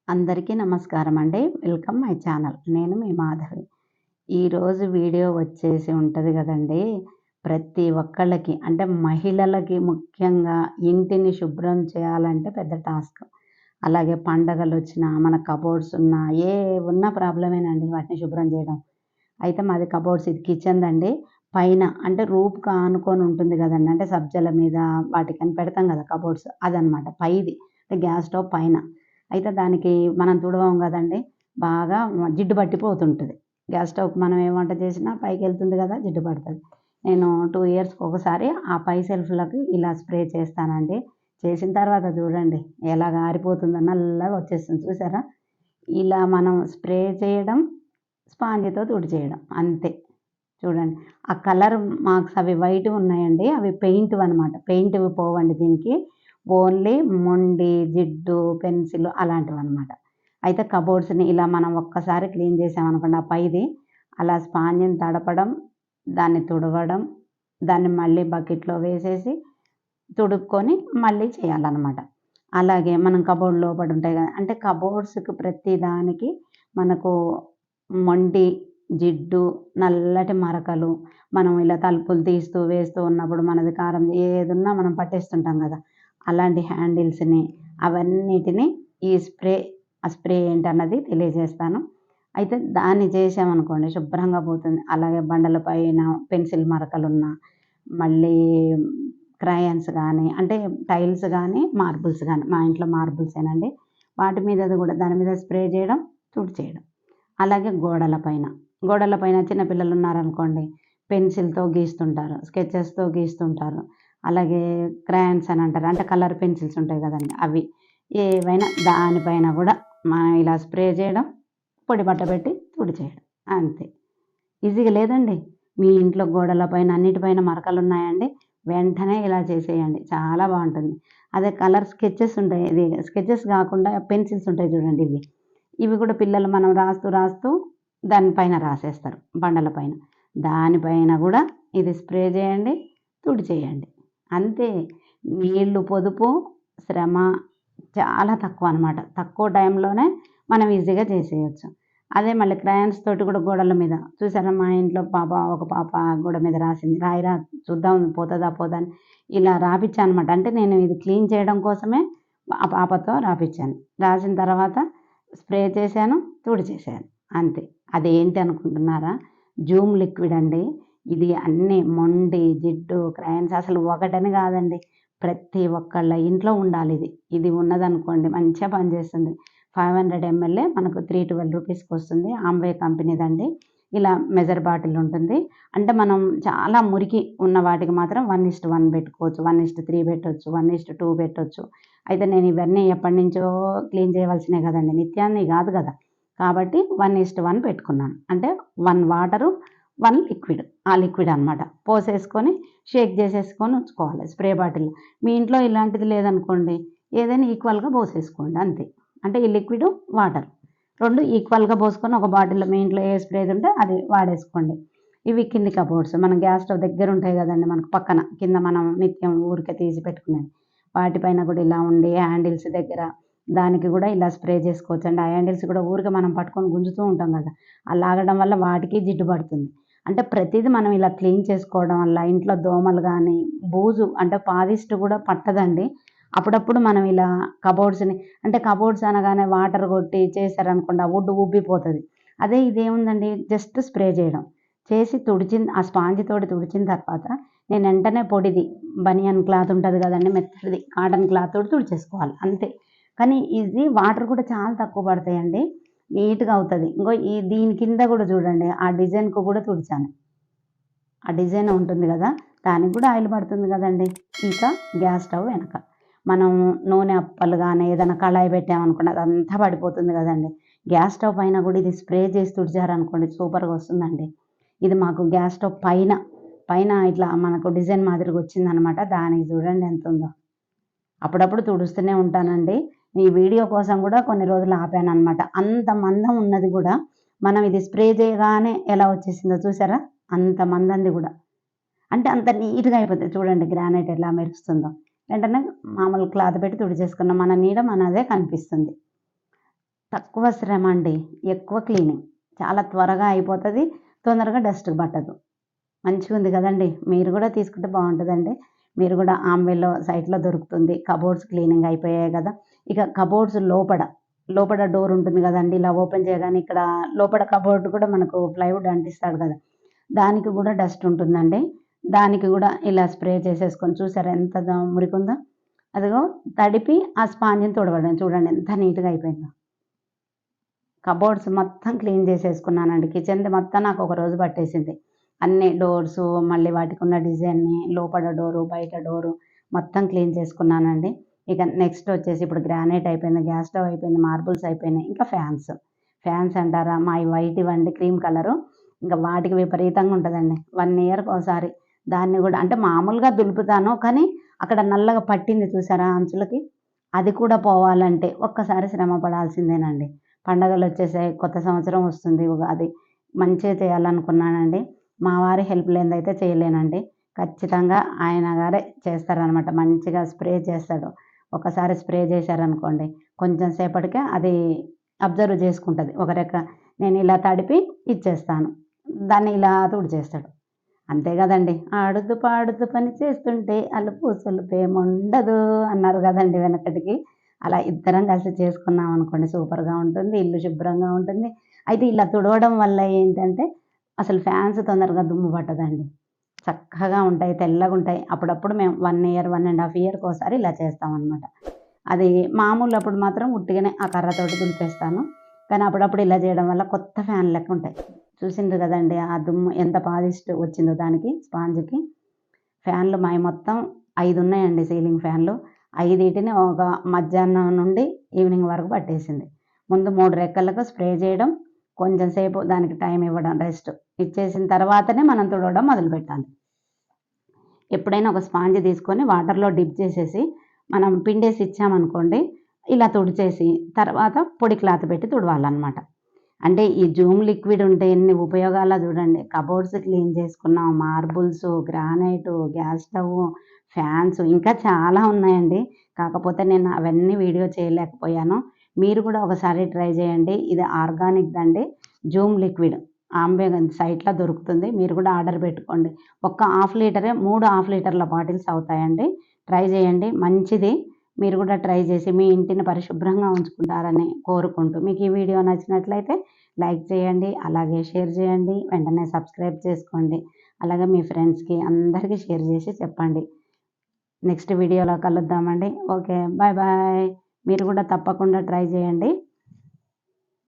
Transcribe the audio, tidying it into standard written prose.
అందరికీ నమస్కారం అండి. Welcome my channel. నేను మీ మాధవి. ఈరోజు వీడియో వచ్చేసి ఉంటది గదండీ! ప్రతి ఒక్కళ్ళకి అంటే మహిళలకి ముఖ్యంగా ఇంటిని శుభ్రం చేయాలంటే పెద్ద టాస్క్. అలాగే పండగలొచ్చినా, మన కబోర్డ్స్ ఉన్నా, ఏవున్నా ప్రాబ్లమేనండి వాటిని శుభ్రం జేయడం. అయితే మాది కబోర్డ్స్ ఇది కిచెన్‌దండి. పైన అంటే రూఫ్‌కి ఆనుకొని ఉంటుంది గదండీ! అంటే సబ్జల మీద వాటికని పెడతాం గదా! కబోర్డ్స్ అదనమాట. పైది. అంటే గ్యాస్ స్టవ్ పైన. అయితే దానికి మనం తుడవం గదండీ! బాగా జిడ్డు పట్టిపోతుంటది. గ్యాస్ స్టవ్‌కి మనం ఏ వంట చేసినా పైకెళ్తుంది గదా! జిడ్డు పడతది. నేను 2 ఇయర్స్‌కి ఒకసారి ఆ పై సెల్ఫ్‌లకి ఇలా స్ప్రే చేస్తానండి. చేసిన తర్వాత చూడండి ఎలాగ ఆరిపోతుందో నల్లగా వచ్చేస్తుంది చూసారా? ఇలా మనం స్ప్రే చేయడం, స్పాంజితో తుడిచేయడం అంతే. చూడండి. ఆ కలర్ మార్క్స్ అవి వైట్‌గున్నాయండి. అవి పెయింట్‌వనమాట. పెయింట్‌వి పోవండి దీనికి. ఓన్లీ మొండి, జిడ్డు, పెన్సిల్ అలాంటివనమాట. అయితే కబోర్డ్స్‌ని ఇలా మనం ఒక్కసారి క్లీన్ చేసామనుకోండి ఆ పైది, అలా స్పాంజిని తడపడం, దాన్ని తుడవడం, దాన్ని మళ్ళీ బకెట్‌లో వేసేసి తుడుక్కొని మళ్ళీ చేయాలనమాట. అలాగే మనం కబోర్డ్ లోపటుంటాయి గదా! అంటే కబోర్డ్స్‌కి ప్రతి దానికి మనకు మొండి, జిడ్డు, నల్లటి మరకలు, మనం ఇలా తలుపులు తీస్తూ, వేస్తూ ఉన్నప్పుడు మనది కారం ఏదున్నా మనం పట్టేస్తుంటాం గదా! అలాంటి హ్యాండిల్స్‌ని అవన్నిటిని ఈ ఆ స్ప్రే ఏంటన్నది తెలియజేస్తాను. అయితే దాన్ని చేశామనుకోండి శుభ్రంగా పోతుంది. అలాగే బండల పైన పెన్సిల్ మరకలున్నా, మళ్ళీ క్రయాన్స్ గానీ, అంటే టైల్స్ గానీ, మార్బుల్స్ గానీ, మా ఇంట్లో మార్బుల్సేనండి. వాటి మీదది గూడా దాని మీద స్ప్రే జేయడం, తుడిచేయడం. అలాగే గోడల పైన. గోడల పైన చిన్న పిల్లలున్నారనుకోండి, పెన్సిల్‌తో గీస్తుంటారు, స్కెచెస్‌తో గీస్తుంటారు. అలాగే క్రయాన్స్ అని అంటారు. అంటే కలర్ పెన్సిల్స్ ఉంటాయి గదండీ! అవి. ఏవైనా దానిపైన గూడా మనం ఇలా స్ప్రే జేయడం, పొడి బట్ట పెట్టి తుడిచేయడం. అంతే. ఈజీగా లేదండి. మీ ఇంట్లో గోడల పైన అన్నిటిపైన మరకలున్నాయండి, వెంటనే ఇలా చేసేయండి. చాలా బావుంటుంది. అదే కలర్ స్కెచెస్ ఉంటాయి. ఇది స్కెచెస్ గాకుండా పెన్సిల్స్ ఉంటాయి చూడండి ఇవి. ఇవి కూడా పిల్లలు మనం రాస్తూ, రాస్తూ దాని పైన రాసేస్తారు బండల పైన. దానిపైన గూడా ఇది స్ప్రే జేయండి, తుడిచేయండి. అంతే. నీళ్ళు పొదుపు, శ్రమ చాలా తక్కువనమాట. తక్కువ టైంలోనే మనం ఈజీగా చేసేయొచ్చు. అదే మళ్ళీ క్రయాన్స్ తోటి కూడా గోడల మీద చూసారా మా ఇంట్లో ఒక పాప గోడ మీద రాసింది. రాయిరా చూద్దాం పోతదా పోదా అని ఇలా రాపిచ్చాననమాట. అంటే నేను ఇది క్లీన్ చేయడం కోసమే ఆ పాపతో రాపిచ్చాను. రాసిన తర్వాత స్ప్రే చేశాను, తుడిచేశాను. అంతే. అదేంటి అనుకుంటున్నారా? జూమ్ లిక్విడ్ అండి. ఇది అన్నీ మొండి, జిడ్డు, క్రయాన్స్ అసలు ఒకటని గాదండి. ప్రతి ఒక్కళ్ళ ఇంట్లో ఉండాలిది. ఇది ఉన్నదనుకోండి మంచిగా పనిచేస్తుంది. 500 ఎంఎల్‌ఏ మనకు 312 రూపీస్‌కొస్తుంది. ఆమ్వే కంపెనీదండి. ఇలా మెజర్ బాటిల్ ఉంటుంది. అంటే మనం చాలా మురికి ఉన్న వాటికి మాత్రం 1:1 పెట్టుకోవచ్చు. 1:3 పెట్టొచ్చు. 1:2 పెట్టొచ్చు. అయితే నేను ఇవన్నీ ఎప్పటినుంచో క్లీన్ చేయవలసినయి గదండీ! నిత్యాన్ని గాదు గదా! కాబట్టి 1:1 పెట్టుకున్నాను. అంటే 1 వాటరు, 1 లిక్విడ్. ఆ లిక్విడ్ అనమాట. పోసేసుకొని షేక్ జేసేసుకొని ఉంచుకోవాలి స్ప్రే బాటిల్‌లో. మీ ఇంట్లో ఇలాంటిది లేదనుకోండి, ఏదైనా ఈక్వల్‌గా పోసేసుకోండి అంతే. అంటే ఈ లిక్విడు, వాటర్ 2 ఈక్వల్‌గా పోసుకొని ఒక బాటిల్‌లో మీ ఇంట్లో ఏ స్ప్రేది ఉంటే అది వాడేసుకోండి. ఇవి కింది కబోర్డ్స్. మనం గ్యాస్ స్టవ్ దగ్గర ఉంటాయి గదండీ మనకు పక్కన. కింద మనం నిత్యం ఊరికే తీసి పెట్టుకునేవి. వాటిపైన గూడా ఇలా ఉండి హ్యాండిల్స్ దగ్గర దానికి గూడా ఇలా స్ప్రే చేసుకోవచ్చండి. ఆ హ్యాండిల్స్ కూడా ఊరికే మనం పట్టుకొని గుంజుతూ ఉంటాం గదా! ఆ లాగడం వల్ల వాటికి జిడ్డు పడుతుంది. అంటే ప్రతీది మనం ఇలా క్లీన్ చేసుకోవడం వల్ల ఇంట్లో దోమలు గానీ, బూజు అంటే పాజిస్ట్ గూడా పట్టదండి. అప్పుడప్పుడు మనం ఇలా కబోర్డ్స్‌ని అంటే కబోర్డ్స్ అనగానే వాటర్ కొట్టి చేశారనుకోండి ఆ వుడ్ ఉబ్బిపోతది. అదే ఇదేముందండి జస్ట్ స్ప్రే చేయడం. చేసి ఆ స్పాంజ్ తోటి తుడిచిన తర్వాత నేను వెంటనే పొడిది బనియన్ క్లాత్ ఉంటది గదండీ! మెత్తటిది కాటన్ క్లాత్ తోటి తుడిచేసుకోవాలి అంతే. కానీ ఇది వాటర్ కూడా చాలా తక్కువ పడతాయండి. నీట్‌గా అవుతది. ఇంగో దీని కింద గూడా చూడండి ఆ డిజైన్‌కి కూడా తుడిచాను. ఆ డిజైన్ ఉంటుంది గదా! దానికి గూడా ఆయిల్ పడుతుంది గదండీ! ఇంకా గ్యాస్ స్టవ్ వెనక. మనం నూనె అప్పలు గానీ, ఏదైనా కళాయి పెట్టామనుకోండి అదంతా పడిపోతుంది గదండీ! గ్యాస్ స్టవ్ పైన గూడా ఇది స్ప్రే చేసి తుడిచారనుకోండి సూపర్‌గా వస్తుందండి. ఇది మాకు గ్యాస్ స్టవ్ పైన ఇట్లా మనకు డిజైన్ మాదిరిగా వచ్చిందనమాట. దానికి చూడండి ఎంతుందో. అప్పుడప్పుడు తుడుస్తూనే ఉంటానండి. ఈ వీడియో కోసం గూడా కొన్ని రోజులు ఆపాననమాట. అంత మందం ఉన్నది గూడా మనం ఇది స్ప్రే చేయగానే ఎలా వచ్చేసిందో చూసారా? అంత మందంది గూడా. అంటే అంత నీట్‌గా అయిపోతది. చూడండి గ్రానైట్ ఎలా మెరుస్తుందో. వెంటనే మామూలు క్లాత్ పెట్టి తుడిచేసుకున్నాం. మన నీడ మనదే కనిపిస్తుంది. తక్కువ శ్రమ అండి. ఎక్కువ క్లీనింగ్. చాలా త్వరగా అయిపోతది. తొందరగా డస్ట్ పట్టదు. మంచిగుంది కదండీ! మీరు కూడా తీసుకుంటే బావుంటదండి. మీరు కూడా ఆమ్వేలో సైట్‌లో దొరుకుతుంది. కబోర్డ్స్ క్లీనింగ్ అయిపోయాయి కదా! ఇక కబోర్డ్స్ లోపట డోర్ ఉంటుంది కదండీ! ఇలా ఓపెన్ చేయగానే ఇక్కడ లోపల కబోర్డ్ కూడా మనకు ప్లైవుడ్ అంటిస్తాడు కదా! దానికి కూడా డస్ట్ ఉంటుందండి. దానికి కూడా ఇలా స్ప్రే చేసేసుకొని చూసారా ఎంత మురికుందో? అదిగో తడిపి ఆ స్పాంజిని తుడవడం చూడండి ఎంత నీట్‌గా అయిపోయిందో. కబోర్డ్స్ మొత్తం క్లీన్ చేసేసుకున్నానండి. కిచెన్‌ది మొత్తం నాకొక రోజు పట్టేసింది. అన్ని డోర్సు, మళ్ళీ వాటికున్న డిజైన్‌ని, లోపల డోరు, బయట డోరు మొత్తం క్లీన్ చేసుకున్నానండి. ఇక నెక్స్ట్ వచ్చేసి ఇప్పుడు గ్రానైట్ అయిపోయింది, గ్యాస్ స్టవ్ అయిపోయింది, మార్బుల్స్ అయిపోయినాయి. ఇంకా ఫ్యాన్స్. ఫ్యాన్స్ అంటారా మాయి వైట్ ఇవ్వండి క్రీమ్ కలరు. ఇంక వాటికి విపరీతంగా ఉంటదండి. 1 ఇయర్‌కోసారి దాన్ని గూడా అంటే మామూలుగా దులుపుతాను. కానీ అక్కడ నల్లగా పట్టింది చూసారా అంచులకి? అది కూడా పోవాలంటే ఒక్కసారి శ్రమ పడాల్సిందేనండి. పండగలొచ్చేసాయి. కొత్త సంవత్సరం వస్తుంది. ఉగాది. మంచిగా చేయాలనుకున్నానండి. మా వారి హెల్ప్ లేనిదైతే చేయలేనండి. ఖచ్చితంగా ఆయన గారే చేస్తారనమాట. మంచిగా స్ప్రే చేస్తాడు. ఒకసారి స్ప్రే చేశారనుకోండి, కొంచెం సేపటికే అది అబ్జర్వ్ చేసుకుంటది. నేనిలా తడిపి ఇచ్చేస్తాను. దాన్ని ఇలా తుడిచేస్తాడు. అంతే గదండీ! ఆడుతూ పాడుతూ పని చేస్తుంటే అలుపు సొలుపేముండదు అన్నారు గదండీ వెనకటికి. అలా ఇద్దరం కలిసి చేసుకున్నామనుకోండి సూపర్‌గా ఉంటుంది. ఇల్లు శుభ్రంగా ఉంటుంది. అయితే ఇలా తుడవడం వల్ల ఏంటంటే, అసలు ఫ్యాన్స్ తొందరగా దుమ్ము పట్టదండి. చక్కగా ఉంటాయి, తెల్లగుంటాయి. అప్పుడప్పుడు మేము 1 ఇయర్, 1 ½ ఇయర్‌కోసారి ఇలా చేస్తామనమాట. అది మామూలప్పుడు మాత్రం ఉట్టిగనే ఆ కర్రతోటి దులిపేస్తాను. కానీ అప్పుడప్పుడు ఇలా చేయడం వల్ల కొత్త ఫ్యాన్ లెక్కుంటాయి. చూసిండ్రు గదండీ! ఆ దుమ్ము ఎంత పాలిస్ట్ వచ్చిందో దానికి స్పాంజ్‌కి. ఫ్యాన్‌లు మాయి మొత్తం 5 ఉన్నాయండి సీలింగ్ ఫ్యాన్‌లు. 5 ఒక మధ్యాహ్నం నుండి ఈవినింగ్ వరకు పట్టేసింది. ముందు 3 రెక్కలకు స్ప్రే చేయడం, కొంచెం సేపు దానికి టైం ఇవ్వడం రెస్ట్. ఇచ్చేసిన తర్వాతనే మనం తుడవడం మొదలుపెట్టాలి. ఎప్పుడైనా ఒక స్పాంజ్ తీసుకొని వాటర్‌లో డిప్ చేసేసి, మనం పిండేసి ఇచ్చామనుకోండి, ఇలా తుడిచేసి తర్వాత పొడి క్లాత్ పెట్టి తుడవాలనమాట. అంటే ఈ జూమ్ లిక్విడ్ ఉంటే ఎన్ని ఉపయోగాలో చూడండి. కబోర్డ్స్ క్లీన్ చేసుకున్నాం, marbles, granite, gas stove, fans ఇంకా చాలా ఉన్నాయండి. కాకపోతే నేను అవన్నీ వీడియో చేయలేకపోయాను. మీరు కూడా ఒకసారి ట్రై చేయండి. ఇది ఆర్గానిక్‌దండి. Zoom liquid. ఆంబే సైట్‌లో దొరుకుతుంది. మీరు కూడా ఆర్డర్ పెట్టుకోండి. ఒక్క హాఫ్ లీటరే 3 హాఫ్ లీటర్ల బాటిల్స్ అవుతాయండి. ట్రై చేయండి. మంచిది. మీరు కూడా ట్రై చేసి మీ ఇంటిని పరిశుభ్రంగా ఉంచుకుంటారని కోరుకుంటూ, మీకు ఈ వీడియో నచ్చినట్లయితే లైక్ చేయండి. అలాగే షేర్ చేయండి. వెంటనే సబ్స్క్రైబ్ చేసుకోండి. అలాగే మీ ఫ్రెండ్స్‌కి అందరికీ షేర్ చేసి చెప్పండి. నెక్స్ట్ వీడియోలో కలుద్దామండి. ఓకే. Bye bye. మీరు కూడా తప్పకుండా ట్రై చేయండి.